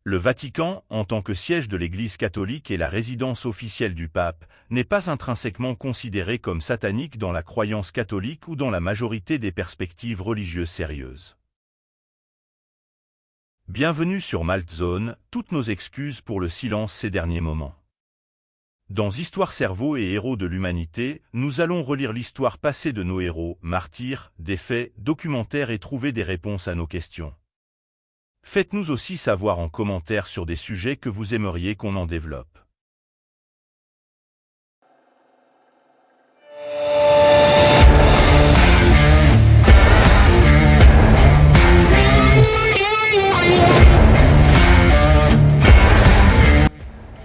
Le Vatican, en tant que siège de l'Église catholique et la résidence officielle du pape, n'est pas intrinsèquement considéré comme satanique dans la croyance catholique ou dans la majorité des perspectives religieuses sérieuses. Bienvenue sur Malte Zone, toutes nos excuses pour le silence ces derniers moments. Dans Histoire cerveau et héros de l'humanité, nous allons relire l'histoire passée de nos héros, martyrs, des faits, documentaires et trouver des réponses à nos questions. Faites-nous aussi savoir en commentaire sur des sujets que vous aimeriez qu'on en développe.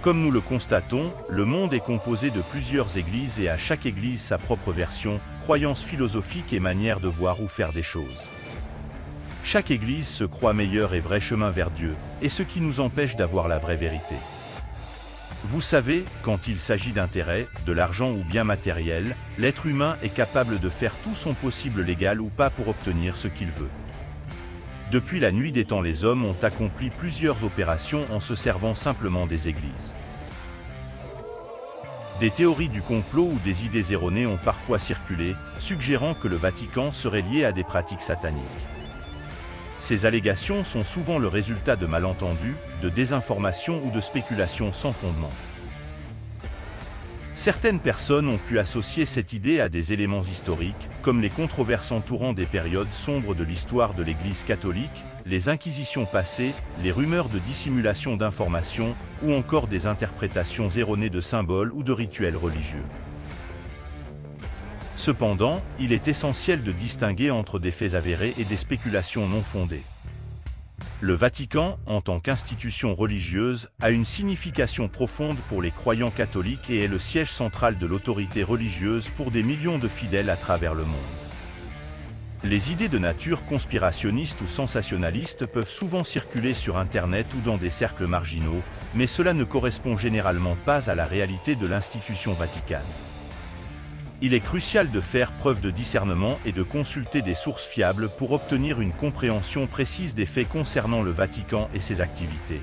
Comme nous le constatons, le monde est composé de plusieurs églises et à chaque église sa propre version, croyance philosophique et manière de voir ou faire des choses. Chaque église se croit meilleur et vrai chemin vers Dieu, et ce qui nous empêche d'avoir la vraie vérité. Vous savez, quand il s'agit d'intérêt, de l'argent ou bien matériel, l'être humain est capable de faire tout son possible légal ou pas pour obtenir ce qu'il veut. Depuis la nuit des temps, les hommes ont accompli plusieurs opérations en se servant simplement des églises. Des théories du complot ou des idées erronées ont parfois circulé, suggérant que le Vatican serait lié à des pratiques sataniques. Ces allégations sont souvent le résultat de malentendus, de désinformation ou de spéculations sans fondement. Certaines personnes ont pu associer cette idée à des éléments historiques, comme les controverses entourant des périodes sombres de l'histoire de l'Église catholique, les inquisitions passées, les rumeurs de dissimulation d'informations, ou encore des interprétations erronées de symboles ou de rituels religieux. Cependant, il est essentiel de distinguer entre des faits avérés et des spéculations non fondées. Le Vatican, en tant qu'institution religieuse, a une signification profonde pour les croyants catholiques et est le siège central de l'autorité religieuse pour des millions de fidèles à travers le monde. Les idées de nature conspirationniste ou sensationnaliste peuvent souvent circuler sur Internet ou dans des cercles marginaux, mais cela ne correspond généralement pas à la réalité de l'institution vaticane. Il est crucial de faire preuve de discernement et de consulter des sources fiables pour obtenir une compréhension précise des faits concernant le Vatican et ses activités.